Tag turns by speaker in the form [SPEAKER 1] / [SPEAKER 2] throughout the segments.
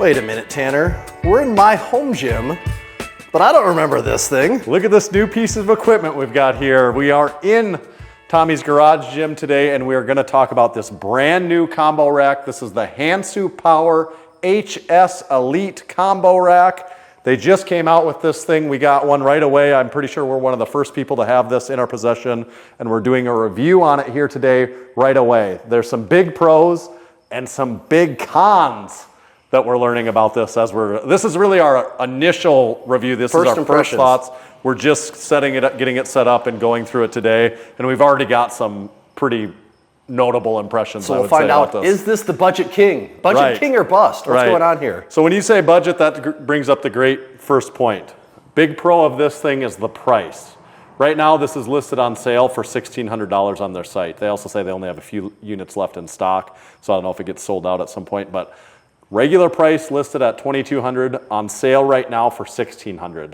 [SPEAKER 1] Wait a minute, Tanner. We're in my home gym, but I don't remember this thing.
[SPEAKER 2] Look at this new piece of equipment we've got here. We are in Tommy's garage gym today, and we are going to talk about this brand new combo rack. This is the Hansu Power HS Elite Combo Rack. They just came out with this thing. We got one right away. I'm pretty sure we're one of the first people to have this in our possession, and we're doing a review on it here today right away. There's some big pros and some big cons that we're learning about this as this is really our initial review. This is our first thoughts. We're just setting it up, getting it set up and going through it today, and we've already got some pretty notable impressions.
[SPEAKER 1] So we'll find out, is this the budget king? Budget king or bust? What's going on here?
[SPEAKER 2] So when you say budget, that brings up the great first point. Big pro of this thing is the price. Right now, this is listed on sale for $1,600 on their site. They also say they only have a few units left in stock, so I don't know if it gets sold out at some point, but regular price listed at $2,200, on sale right now for $1,600.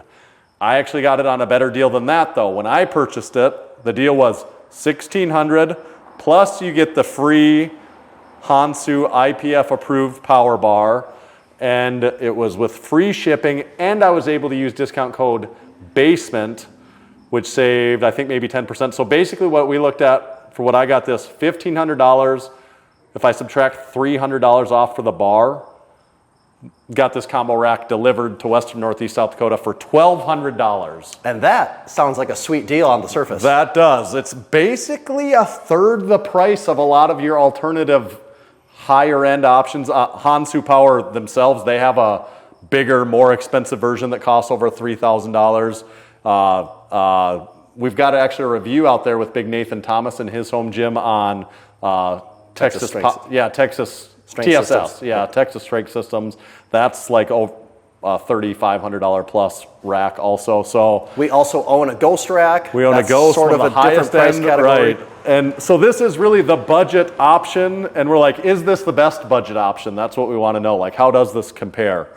[SPEAKER 2] I actually got it on a better deal than that, though. When I purchased it, the deal was $1,600, plus you get the free Hansu IPF approved power bar, and it was with free shipping, and I was able to use discount code BASEMENT, which saved, I think, maybe 10%. So basically what we looked at for what I got this, $1,500. If I subtract $300 off for the bar, got this combo rack delivered to Western Northeast South Dakota for $1,200.
[SPEAKER 1] And that sounds like a sweet deal on the surface.
[SPEAKER 2] That does. It's basically a third the price of a lot of your alternative higher end options. Hansu Power themselves, they have a bigger, more expensive version that costs over $3,000. We've got actually a review out there with Big Nathan Thomas in his home gym on Texas
[SPEAKER 1] Strength
[SPEAKER 2] TSS,
[SPEAKER 1] systems.
[SPEAKER 2] Texas Strength Systems. That's like a $3,500 plus rack also. So
[SPEAKER 1] we also own a Ghost rack.
[SPEAKER 2] We own a Ghost,
[SPEAKER 1] sort of
[SPEAKER 2] the
[SPEAKER 1] a
[SPEAKER 2] highest
[SPEAKER 1] different price
[SPEAKER 2] end,
[SPEAKER 1] category.
[SPEAKER 2] right? And so this is really the budget option, and we're like, is this the best budget option? That's what we want to know. Like, how does this compare?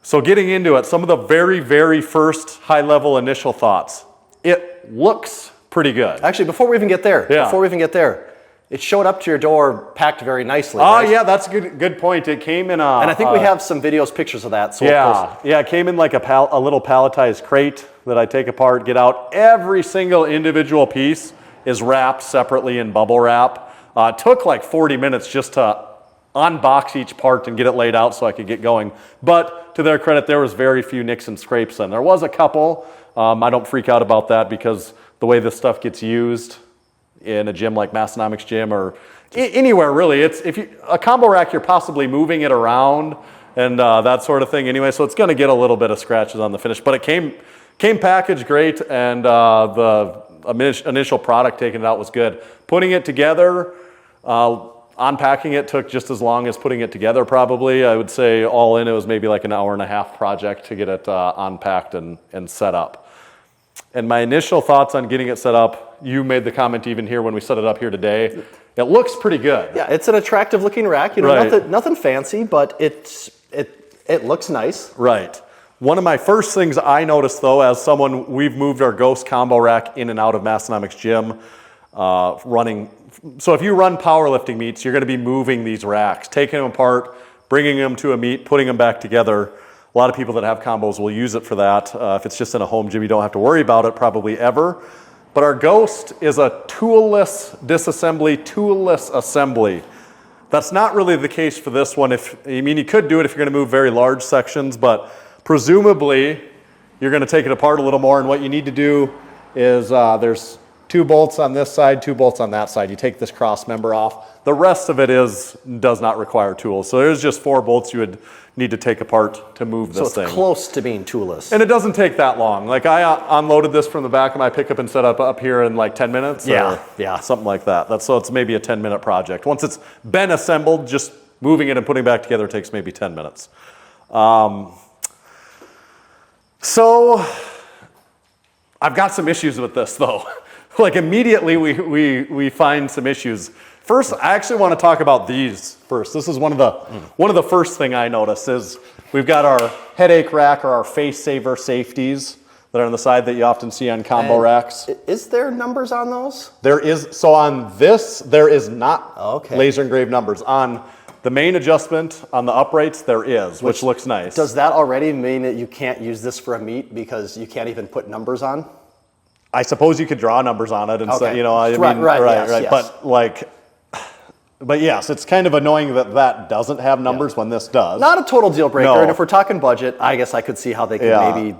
[SPEAKER 2] So getting into it, some of the very, very first high-level initial thoughts. It looks pretty good.
[SPEAKER 1] Actually, before we even get there, it showed up to your door packed very nicely.
[SPEAKER 2] Oh,
[SPEAKER 1] right?
[SPEAKER 2] yeah, that's a good point. It came in a...
[SPEAKER 1] And I think we have some videos, pictures of that. So
[SPEAKER 2] it came in like a little palletized crate that I take apart, get out. Every single individual piece is wrapped separately in bubble wrap. It took like 40 minutes just to unbox each part and get it laid out so I could get going. But to their credit, there was very few nicks and scrapes in. There was a couple. I don't freak out about that because the way this stuff gets used in a gym like Massenomics gym or anywhere really, if a combo rack, you're possibly moving it around and that sort of thing anyway, so it's going to get a little bit of scratches on the finish. But it came packaged great, and the initial product taking it out was good. Putting it together, unpacking it took just as long as putting it together probably. I would say all in it was maybe like an hour and a half project to get it unpacked and set up. And my initial thoughts on getting it set up, you made the comment even here when we set it up here today, it looks pretty good.
[SPEAKER 1] Yeah, it's an attractive looking rack. You know, nothing fancy, but it looks nice.
[SPEAKER 2] Right. One of my first things I noticed though, as someone, we've moved our Ghost combo rack in and out of Massenomics gym, running. So if you run powerlifting meets, you're going to be moving these racks, taking them apart, bringing them to a meet, putting them back together. A lot of people that have combos will use it for that. If it's just in a home gym, you don't have to worry about it probably ever. But our Ghost is a toolless disassembly, toolless assembly. That's not really the case for this one. You could do it if you're going to move very large sections, but presumably you're going to take it apart a little more, and what you need to do is there's 2 bolts on this side, 2 bolts on that side. You take this cross member off. The rest of it does not require tools. So there's just 4 bolts you would need to take apart to move this thing.
[SPEAKER 1] So it's close to being toolless.
[SPEAKER 2] And it doesn't take that long. Like I unloaded this from the back of my pickup and set up here in like 10 minutes.
[SPEAKER 1] Yeah.
[SPEAKER 2] Something like that. So it's maybe a 10-minute project. Once it's been assembled, just moving it and putting it back together takes maybe 10 minutes. So I've got some issues with this though. Like immediately we find some issues. First, I actually want to talk about these first. This is one of the first thing I noticed is we've got our headache rack or our face saver safeties that are on the side that you often see on combo racks.
[SPEAKER 1] Is there numbers on those?
[SPEAKER 2] There is. So on this, there is not laser engraved numbers. On The main adjustment on the uprights there is, which looks nice.
[SPEAKER 1] Does that already mean that you can't use this for a meet because you can't even put numbers on?
[SPEAKER 2] I suppose you could draw numbers on it and say, you know, I mean,
[SPEAKER 1] right, yes.
[SPEAKER 2] But yes, it's kind of annoying that that doesn't have numbers when this does.
[SPEAKER 1] Not a total deal breaker,
[SPEAKER 2] No.
[SPEAKER 1] and if we're talking budget, I guess I could see how they could maybe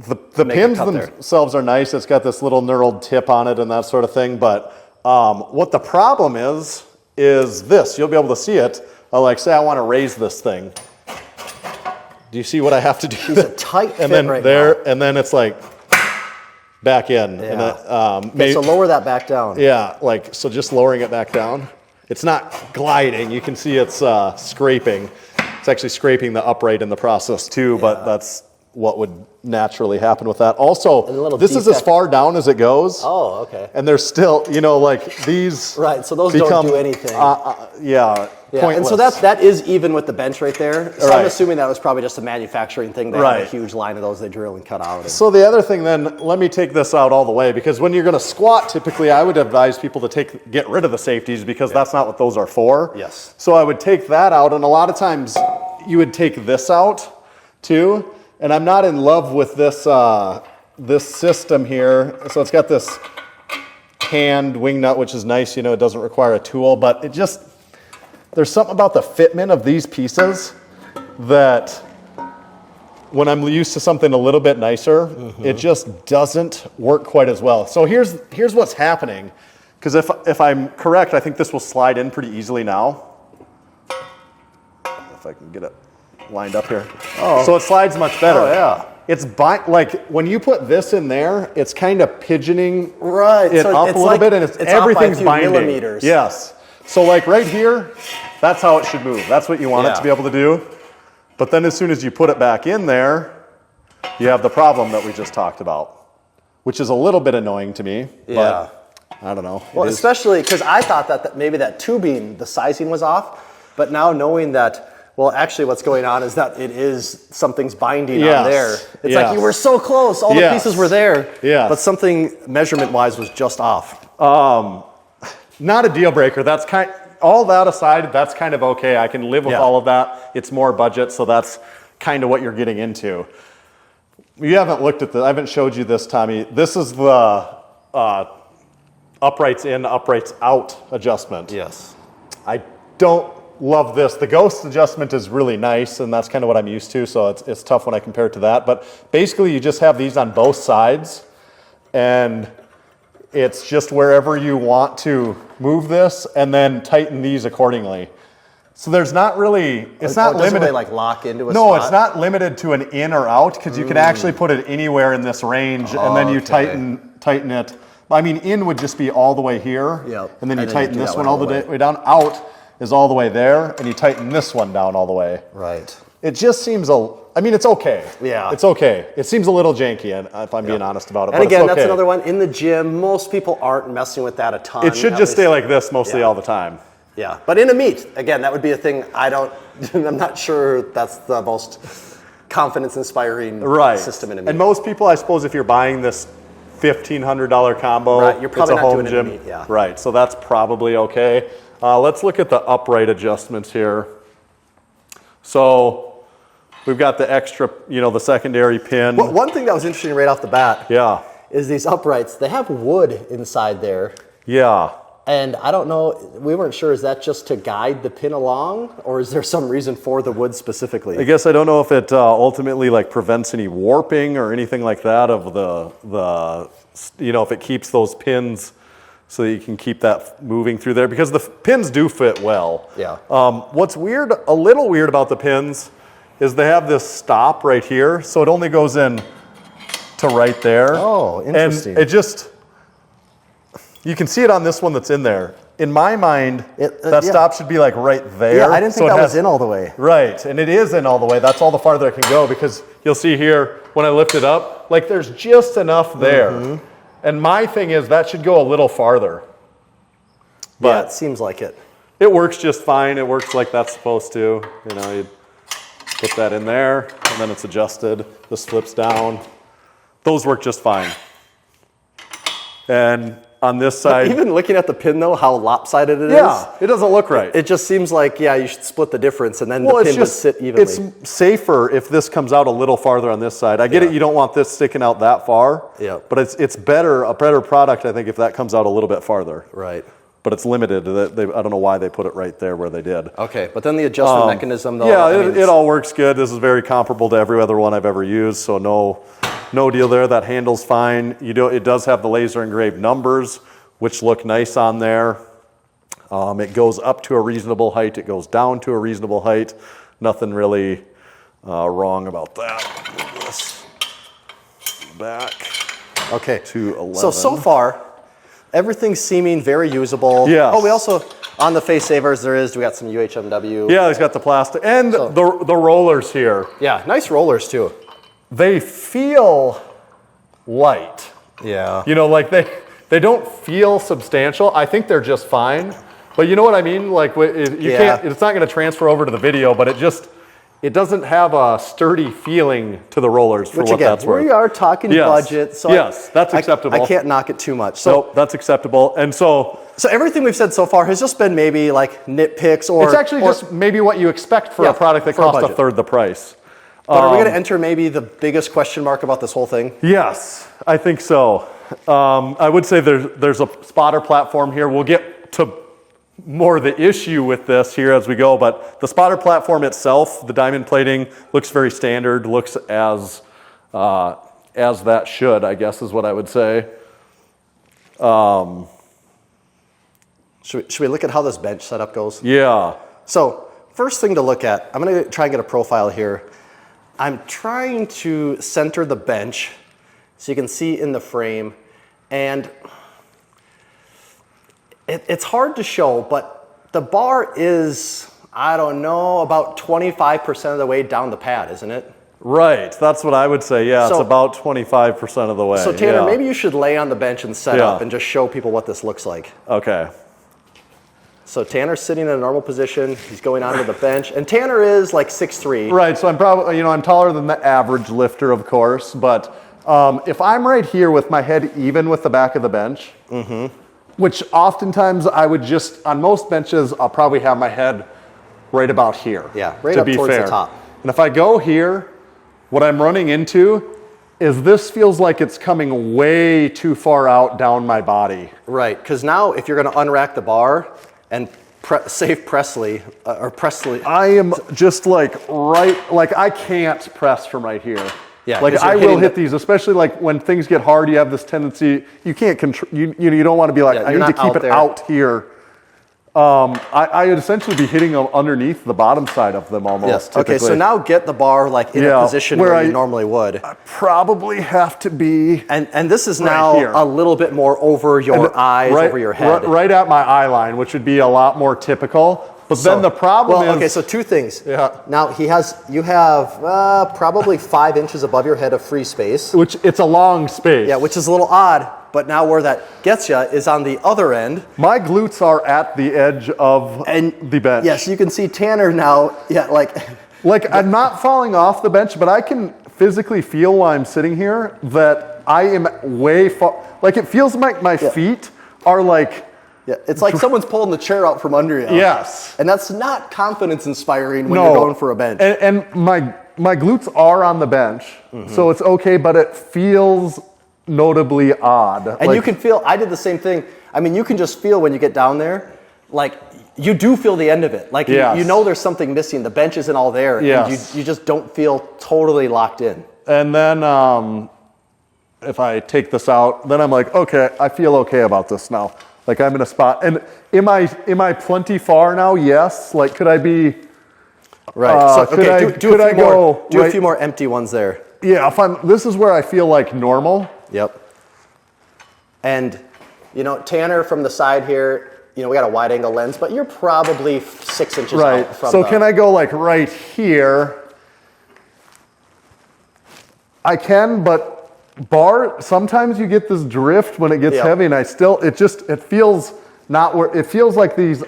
[SPEAKER 2] the pins themselves are nice. It's got this little knurled tip on it and that sort of thing. But what the problem is this. You'll be able to see it. Like, say I want to raise this thing. Do you see what I have to do?
[SPEAKER 1] It's a tight fit
[SPEAKER 2] and then
[SPEAKER 1] right
[SPEAKER 2] there,
[SPEAKER 1] now.
[SPEAKER 2] and then it's like back in.
[SPEAKER 1] Yeah.
[SPEAKER 2] And
[SPEAKER 1] so lower that back down.
[SPEAKER 2] Yeah, like, so just lowering it back down. It's not gliding. You can see it's scraping. It's actually scraping the upright in the process too, but that's what would naturally happen with that. Also, this is as far down as it goes.
[SPEAKER 1] Oh, okay.
[SPEAKER 2] And there's still, you know, like these.
[SPEAKER 1] Right, so those don't do anything.
[SPEAKER 2] Yeah,
[SPEAKER 1] and so that is even with the bench right there. So I'm assuming that was probably just a manufacturing thing. They have a huge line of those they drill and cut out.
[SPEAKER 2] So the other thing then, let me take this out all the way, because when you're going to squat, typically I would advise people to get rid of the safeties because that's not what those are for.
[SPEAKER 1] Yes.
[SPEAKER 2] So I would take that out, and a lot of times you would take this out too. And I'm not in love with this this system here. So it's got this hand wing nut, which is nice. You know, it doesn't require a tool, but it just, there's something about the fitment of these pieces that when I'm used to something a little bit nicer, it just doesn't work quite as well. So here's what's happening. Because if I'm correct, I think this will slide in pretty easily now. If I can get it lined up here. Oh. So it slides much better.
[SPEAKER 1] Oh, yeah.
[SPEAKER 2] It's like when you put this in there, it's kind of pigeoning it
[SPEAKER 1] so
[SPEAKER 2] up a little bit, and everything's
[SPEAKER 1] off by a few
[SPEAKER 2] binding.
[SPEAKER 1] millimeters.
[SPEAKER 2] Yes. So like right here, that's how it should move. That's what you want it to be able to do. But then as soon as you put it back in there, you have the problem that we just talked about, which is a little bit annoying to me.
[SPEAKER 1] Yeah.
[SPEAKER 2] But I don't know.
[SPEAKER 1] Well, especially because I thought that maybe that tubing, the sizing was off, but now knowing that, well, actually what's going on is that it is, something's binding on there. It's like you were so close, all the pieces were there, but something measurement-wise was just off.
[SPEAKER 2] Not a deal breaker. That's all that aside, that's kind of okay. I can live with all of that. It's more budget, so that's kind of what you're getting into. You haven't looked at I haven't showed you this, Tommy. This is the uprights in, uprights out adjustment.
[SPEAKER 1] Yes.
[SPEAKER 2] I don't love this. The ghost adjustment is really nice, and that's kind of what I'm used to, so it's tough when I compare it to that. But basically, you just have these on both sides, and it's just wherever you want to move this, and then tighten these accordingly. So there's not really, it's not limited.
[SPEAKER 1] Doesn't really like lock into a
[SPEAKER 2] No,
[SPEAKER 1] spot?
[SPEAKER 2] it's not limited to an in or out, because you can actually put it anywhere in this range, and then you tighten it. I mean, in would just be all the way here, and then you tighten this one all the way down. Out is all the way there, and you tighten this one down all the way.
[SPEAKER 1] Right.
[SPEAKER 2] It just seems I mean, it's okay.
[SPEAKER 1] Yeah.
[SPEAKER 2] It's okay. It seems a little janky, and if I'm being honest about it.
[SPEAKER 1] And
[SPEAKER 2] but
[SPEAKER 1] again,
[SPEAKER 2] it's okay.
[SPEAKER 1] that's another one. In the gym, most people aren't messing with that a ton.
[SPEAKER 2] It should just stay like this mostly all the time.
[SPEAKER 1] Yeah, but in a meet, again, that would be a thing I'm not sure that's the most confidence-inspiring system in a meet.
[SPEAKER 2] And most people, I suppose, if you're buying this $1,500 combo,
[SPEAKER 1] you're probably
[SPEAKER 2] it's a
[SPEAKER 1] not
[SPEAKER 2] home
[SPEAKER 1] doing
[SPEAKER 2] gym.
[SPEAKER 1] it in a meet,
[SPEAKER 2] Right, so that's probably okay. Let's look at the upright adjustments here. So we've got the extra, the secondary pin.
[SPEAKER 1] Well, one thing that was interesting right off the bat is these uprights. They have wood inside there.
[SPEAKER 2] Yeah.
[SPEAKER 1] And I don't know, we weren't sure, is that just to guide the pin along, or is there some reason for the wood specifically?
[SPEAKER 2] I guess I don't know if it ultimately prevents any warping or anything like that of the if it keeps those pins so that you can keep that moving through there, because the pins do fit well.
[SPEAKER 1] Yeah.
[SPEAKER 2] What's a little weird about the pins is they have this stop right here, so it only goes in to right there.
[SPEAKER 1] Oh, interesting.
[SPEAKER 2] And it just, you can see it on this one that's in there. In my mind, that stop should be right there.
[SPEAKER 1] Yeah, I didn't think that was in all the way.
[SPEAKER 2] Right, and it is in all the way. That's all the farther it can go, because you'll see here, when I lift it up, there's just enough there. Mm-hmm. And my thing is that should go a little farther. But
[SPEAKER 1] it seems like it.
[SPEAKER 2] It works just fine. It works like that's supposed to. You put that in there, and then it's adjusted. This flips down. Those work just fine. And on this side.
[SPEAKER 1] Even looking at the pin though, how lopsided it is.
[SPEAKER 2] Yeah, it doesn't look right.
[SPEAKER 1] It just seems like, yeah, you should split the difference and then the pin would sit evenly.
[SPEAKER 2] It's safer if this comes out a little farther on this side. I get it, you don't want this sticking out that far.
[SPEAKER 1] Yeah.
[SPEAKER 2] But it's a better product, I think, if that comes out a little bit farther.
[SPEAKER 1] Right.
[SPEAKER 2] But it's limited. I don't know why they put it right there where they did.
[SPEAKER 1] Okay, but then the adjustment mechanism though.
[SPEAKER 2] Yeah, it all works good. This is very comparable to every other one I've ever used, so no deal there. That handle's fine. It does have the laser engraved numbers, which look nice on there. It goes up to a reasonable height. It goes down to a reasonable height. Nothing really wrong about that. Move this back.
[SPEAKER 1] Okay.
[SPEAKER 2] To 11.
[SPEAKER 1] So far, everything's seeming very usable.
[SPEAKER 2] Yes.
[SPEAKER 1] Oh, we also, on the face savers, we got some UHMW.
[SPEAKER 2] Yeah, it's got the plastic. And the rollers here.
[SPEAKER 1] Yeah, nice rollers too.
[SPEAKER 2] They feel light.
[SPEAKER 1] Yeah.
[SPEAKER 2] You know, like they don't feel substantial. I think they're just fine. But you know what I mean? Like it's not going to transfer over to the video, but it doesn't have a sturdy feeling to the rollers for what that's worth.
[SPEAKER 1] We are talking budget, so
[SPEAKER 2] that's acceptable.
[SPEAKER 1] I can't knock it too much.
[SPEAKER 2] So nope, that's acceptable. And so
[SPEAKER 1] everything we've said so far has just been maybe like nitpicks or
[SPEAKER 2] it's actually just maybe what you expect for a product that costs a third the price.
[SPEAKER 1] But are we going to enter maybe the biggest question mark about this whole thing?
[SPEAKER 2] Yes, I think so. I would say there's a spotter platform here. We'll get to more the issue with this here as we go, but the spotter platform itself, the diamond plating, looks very standard, looks as that should, I guess is what I would say.
[SPEAKER 1] Should we look at how this bench setup goes?
[SPEAKER 2] Yeah.
[SPEAKER 1] So first thing to look at, I'm going to try and get a profile here. I'm trying to center the bench so you can see in the frame, and it's hard to show, but the bar is, I don't know, about 25% of the way down the pad, isn't it?
[SPEAKER 2] Right, that's what I would say. Yeah, it's about 25% of the way.
[SPEAKER 1] So Tanner, maybe you should lay on the bench and set up and just show people what this looks like.
[SPEAKER 2] Okay.
[SPEAKER 1] So Tanner's sitting in a normal position. He's going onto the bench, and Tanner is like 6'3".
[SPEAKER 2] Right. So I'm probably, I'm taller than the average lifter, of course. But if I'm right here with my head even with the back of the bench, which oftentimes I would just on most benches I'll probably have my head right about here.
[SPEAKER 1] Yeah, right up towards the top.
[SPEAKER 2] And if I go here, what I'm running into is this feels like it's coming way too far out down my body.
[SPEAKER 1] Right. Because now if you're going to unrack the bar and save Presley,
[SPEAKER 2] I am just like I can't press from right here.
[SPEAKER 1] Yeah,
[SPEAKER 2] like I will hit these, especially like when things get hard. You have this tendency you can't control. You don't want to be like I need to keep it out here. I would essentially be hitting them underneath the bottom side of them almost.
[SPEAKER 1] Yes.
[SPEAKER 2] Typically.
[SPEAKER 1] Okay. So now get the bar like in a position where you normally would.
[SPEAKER 2] I probably have to be.
[SPEAKER 1] And this is now a little bit more over your eyes, over your head.
[SPEAKER 2] Right at my eye line, which would be a lot more typical. But then the problem is...
[SPEAKER 1] okay, so two things.
[SPEAKER 2] Yeah.
[SPEAKER 1] Now you have probably 5 inches above your head of free space.
[SPEAKER 2] Which it's a long space.
[SPEAKER 1] Yeah, which is a little odd. But now where that gets you is on the other end.
[SPEAKER 2] My glutes are at the edge of the bench.
[SPEAKER 1] Yes, you can see Tanner now. Yeah,
[SPEAKER 2] like I'm not falling off the bench, but I can physically feel while I'm sitting here that I am way far. Like it feels like my feet are like.
[SPEAKER 1] Yeah, it's like someone's pulling the chair out from under you.
[SPEAKER 2] Yes.
[SPEAKER 1] And that's not confidence inspiring when you're going for a bench.
[SPEAKER 2] And my glutes are on the bench, so it's okay, but it feels notably odd.
[SPEAKER 1] And you can feel, I did the same thing. I mean, you can just feel when you get down there, like you do feel the end of it. Like you know there's something missing. The bench isn't all there.
[SPEAKER 2] Yes.
[SPEAKER 1] And you just don't feel totally locked in.
[SPEAKER 2] And then if I take this out, then I'm like, okay, I feel okay about this now. Like I'm in a spot. And am I plenty far now? Yes. Like could I be?
[SPEAKER 1] Right. So do a few more empty ones there.
[SPEAKER 2] Yeah. This is where I feel like normal.
[SPEAKER 1] Yep. And Tanner from the side here, we got a wide angle lens, but you're probably 6 inches out from
[SPEAKER 2] so can I go like right here? I can, but sometimes you get this drift when it gets heavy, and it feels not where it feels like these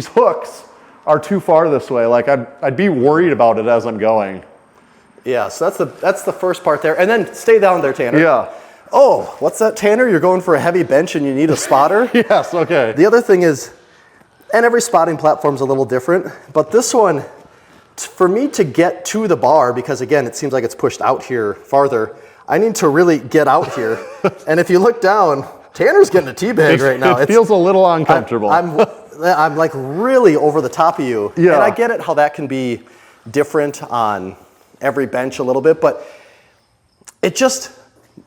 [SPEAKER 2] hooks are too far this way. Like I'd be worried about it as I'm going.
[SPEAKER 1] Yeah, so that's the first part there, and then stay down there, Tanner.
[SPEAKER 2] Yeah.
[SPEAKER 1] Oh, what's that, Tanner? You're going for a heavy bench and you need a spotter?
[SPEAKER 2] Yes, okay.
[SPEAKER 1] The other thing is, and every spotting platform's a little different, but this one, for me to get to the bar, because again, it seems like it's pushed out here farther, I need to really get out here. And if you look down, Tanner's getting a tea bag right now.
[SPEAKER 2] It feels a little uncomfortable.
[SPEAKER 1] I'm like really over the top of you.
[SPEAKER 2] Yeah.
[SPEAKER 1] And I get it how that can be different on every bench a little bit, but it just,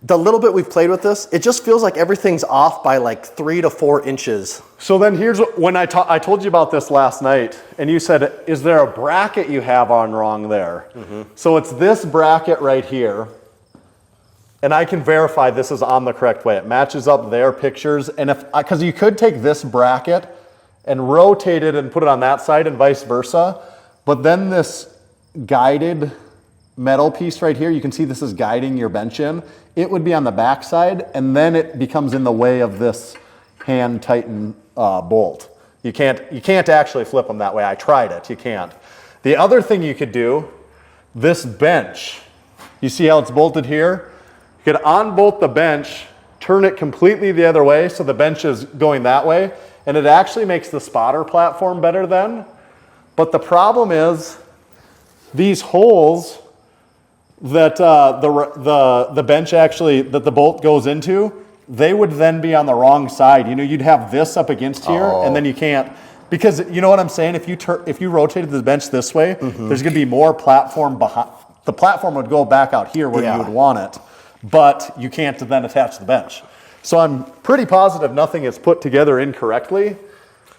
[SPEAKER 1] the little bit we've played with this, it just feels like everything's off by like 3 to 4 inches.
[SPEAKER 2] So then here's when I told you about this last night, and you said, is there a bracket you have on wrong there? Mm-hmm. So it's this bracket right here, and I can verify this is on the correct way. It matches up their pictures, and because you could take this bracket and rotate it and put it on that side and vice versa, but then this guided metal piece right here, you can see this is guiding your bench in. It would be on the back side, and then it becomes in the way of this hand tighten bolt. You can't actually flip them that way. I tried it. You can't. The other thing you could do, this bench, you see how it's bolted here? You could unbolt the bench, turn it completely the other way so the bench is going that way, and it actually makes the spotter platform better then. But the problem is these holes that the bench actually, that the bolt goes into, they would then be on the wrong side. You know, you'd have this up against here, and then you can't, because you know what I'm saying? If you rotated the bench this way, there's going to be more platform behind. The platform would go back out here where you would want it, but you can't then attach the bench. So I'm pretty positive nothing is put together incorrectly.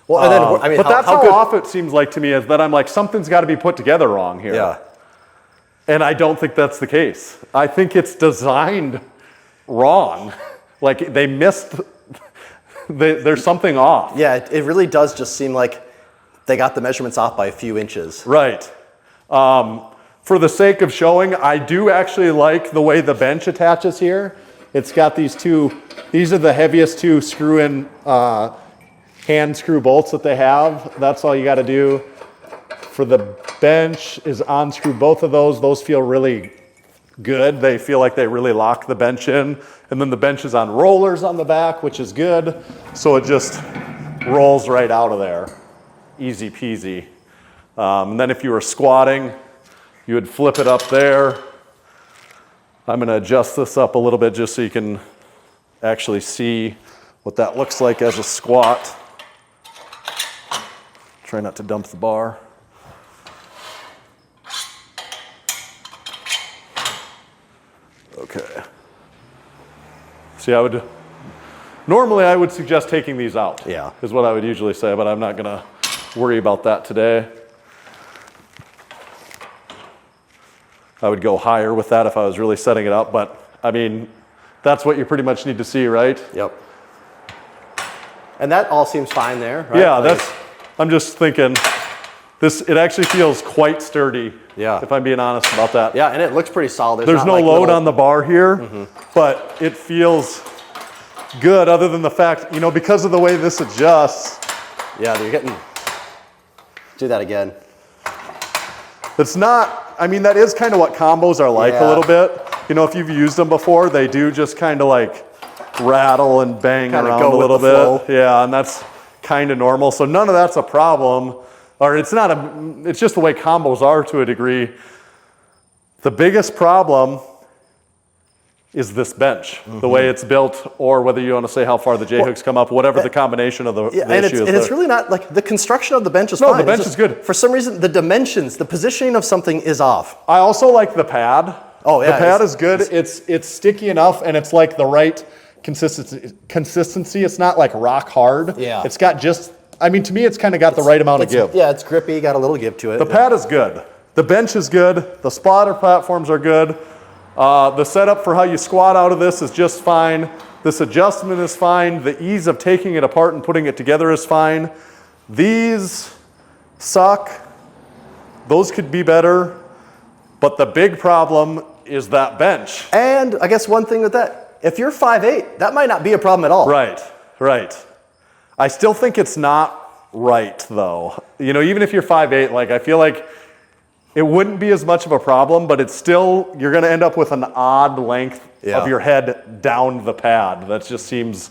[SPEAKER 1] Well, and then, I mean,
[SPEAKER 2] but that's how off it seems like to me, is that I'm like, something's got to be put together wrong here.
[SPEAKER 1] Yeah.
[SPEAKER 2] And I don't think that's the case. I think it's designed wrong. Like they missed, there's something off.
[SPEAKER 1] Yeah, it really does just seem like they got the measurements off by a few inches.
[SPEAKER 2] Right. For the sake of showing, I do actually like the way the bench attaches here. It's got these are the heaviest 2 screw-in hand screw bolts that they have. That's all you got to do. For the bench is unscrew both of those. Those feel really good. They feel like they really lock the bench in. And then the bench is on rollers on the back, which is good. So it just rolls right out of there. Easy peasy. And then if you were squatting, you would flip it up there. I'm going to adjust this up a little bit just so you can actually see what that looks like as a squat. Try not to dump the bar. Okay. See, normally I would suggest taking these out.
[SPEAKER 1] Yeah.
[SPEAKER 2] Is what I would usually say, but I'm not going to worry about that today. I would go higher with that if I was really setting it up, but I mean, that's what you pretty much need to see, right?
[SPEAKER 1] Yep. And that all seems fine there, right?
[SPEAKER 2] Yeah, I'm just thinking, it actually feels quite sturdy.
[SPEAKER 1] Yeah.
[SPEAKER 2] If I'm being honest about that.
[SPEAKER 1] Yeah, and it looks pretty solid.
[SPEAKER 2] There's no load on the bar here, but it feels good other than the fact, because of the way this adjusts.
[SPEAKER 1] Yeah, do that again.
[SPEAKER 2] It's not, that is kind of what combos are like a little bit. If you've used them before, they do just kind of like rattle and bang
[SPEAKER 1] kinda
[SPEAKER 2] around
[SPEAKER 1] go
[SPEAKER 2] a little
[SPEAKER 1] with the
[SPEAKER 2] bit.
[SPEAKER 1] flow.
[SPEAKER 2] Yeah, and that's kind of normal. So none of that's a problem. Or it's just the way combos are to a degree. The biggest problem is this bench, the way it's built, or whether you want to say how far the J-hooks come up, whatever the combination of the issue is.
[SPEAKER 1] And it's really not, like, the construction of the bench is fine.
[SPEAKER 2] No, the bench is good.
[SPEAKER 1] For some reason, the dimensions, the positioning of something is off.
[SPEAKER 2] I also like the pad.
[SPEAKER 1] Oh, yeah.
[SPEAKER 2] The pad is good. It's sticky enough, and it's like the right consistency. It's not like rock hard.
[SPEAKER 1] Yeah.
[SPEAKER 2] It's got to me, it's kind of got the right amount of give.
[SPEAKER 1] Yeah, it's grippy, got a little give to it.
[SPEAKER 2] The pad is good. The bench is good. The spotter platforms are good. The setup for how you squat out of this is just fine. This adjustment is fine. The ease of taking it apart and putting it together is fine. These suck. Those could be better. But the big problem is that bench.
[SPEAKER 1] And I guess one thing with that, if you're 5'8", that might not be a problem at all.
[SPEAKER 2] Right. I still think it's not right, though. Even if you're 5'8", I feel like it wouldn't be as much of a problem, but it's still, you're going to end up with an odd length of your head down the pad. That just seems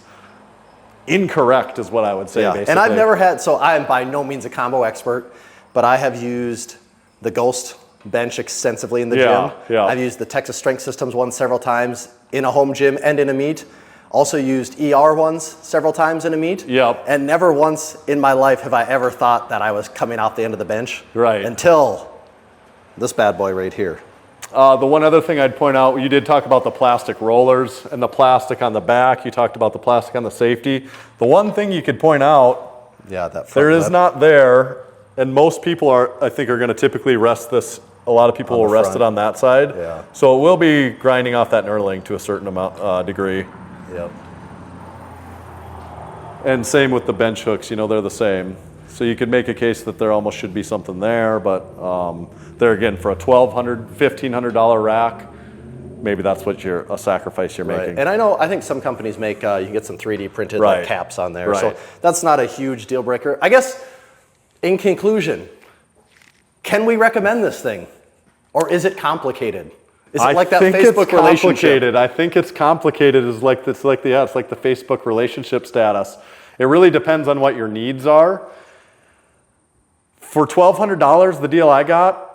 [SPEAKER 2] incorrect is what I would say, basically.
[SPEAKER 1] And I've never had, so I am by no means a combo expert, but I have used the Ghost bench extensively in the gym.
[SPEAKER 2] Yeah.
[SPEAKER 1] I've used the Texas Strength Systems one several times in a home gym and in a meet. Also used ER ones several times in a meet.
[SPEAKER 2] Yep.
[SPEAKER 1] And never once in my life have I ever thought that I was coming out the end of the bench.
[SPEAKER 2] Right.
[SPEAKER 1] Until this bad boy right here.
[SPEAKER 2] The one other thing I'd point out, you did talk about the plastic rollers and the plastic on the back. You talked about the plastic on the safety. The one thing you could point out, there is not there, and most people I think are going to typically rest this. A lot of people will rest it on that side.
[SPEAKER 1] Yeah.
[SPEAKER 2] So it will be grinding off that knurling to a certain amount degree.
[SPEAKER 1] Yep.
[SPEAKER 2] And same with the bench hooks, they're the same. So you could make a case that there almost should be something there, but there again, for a $1,200, $1,500 rack, maybe that's what a sacrifice you're making.
[SPEAKER 1] And I think some companies make, you can get some 3D printed like caps on there. So that's not a huge deal breaker. I guess, in conclusion, can we recommend this thing? Or is it complicated? Is it like that Facebook relationship?
[SPEAKER 2] I think it's complicated. It's like the Facebook relationship status. It really depends on what your needs are. For $1,200, the deal I got,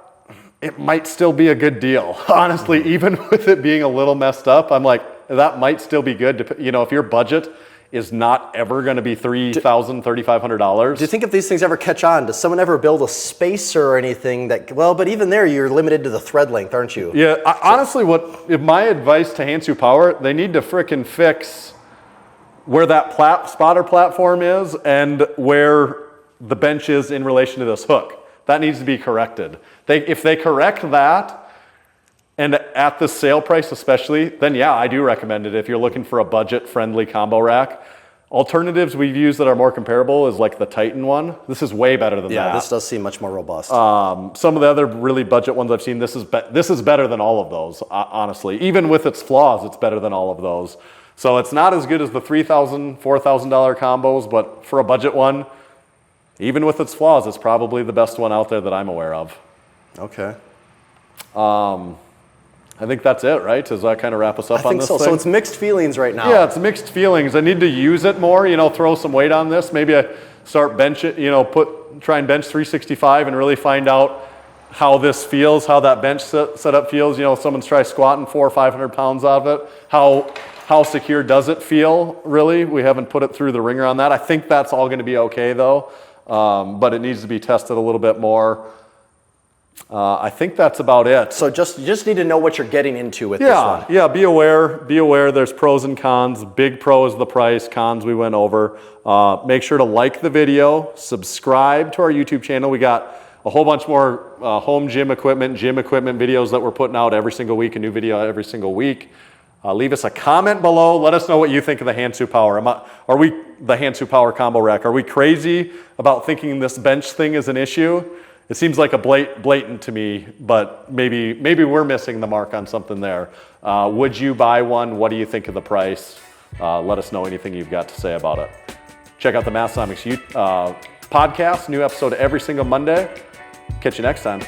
[SPEAKER 2] it might still be a good deal. Honestly, even with it being a little messed up, I'm like, that might still be good. If your budget is not ever going to be $3,000, $3,500.
[SPEAKER 1] Do you think if these things ever catch on, does someone ever build a spacer or anything but even there you're limited to the thread length, aren't you?
[SPEAKER 2] Yeah, honestly, if my advice to Hansu Power, they need to frickin' fix where that spotter platform is and where the bench is in relation to this hook. That needs to be corrected. If they correct that, and at the sale price especially, then yeah, I do recommend it if you're looking for a budget-friendly combo rack. Alternatives we've used that are more comparable is like the Titan one. This is way better than that.
[SPEAKER 1] Yeah, this does seem much more robust.
[SPEAKER 2] Some of the other really budget ones I've seen, this is better than all of those, honestly. Even with its flaws, it's better than all of those. So it's not as good as the $3,000, $4,000 combos, but for a budget one, even with its flaws, it's probably the best one out there that I'm aware of.
[SPEAKER 1] Okay.
[SPEAKER 2] I think that's it, right? Does that kind of wrap us up on this thing?
[SPEAKER 1] So it's mixed feelings right now.
[SPEAKER 2] Yeah, it's mixed feelings. I need to use it more, throw some weight on this. Maybe I start bench it, try and bench 365 and really find out how this feels, how that bench setup feels. Someone's try squatting 400 or 500 pounds of it. How secure does it feel, really? We haven't put it through the ringer on that. I think that's all going to be okay, though. But it needs to be tested a little bit more. I think that's about it.
[SPEAKER 1] So you just need to know what you're getting into with this one.
[SPEAKER 2] Yeah, be aware there's pros and cons. Big pro is the price, cons we went over. Make sure to like the video, subscribe to our YouTube channel. We got a whole bunch more home gym equipment videos that we're putting out every single week, a new video every single week. Leave us a comment below. Let us know what you think of the Hansu Power. The Hansu Power combo rack? Are we crazy about thinking this bench thing is an issue? It seems like a blatant to me, but maybe we're missing the mark on something there. Would you buy one? What do you think of the price? Let us know anything you've got to say about it. Check out the Massenomics podcast. New episode every single Monday. Catch you next time.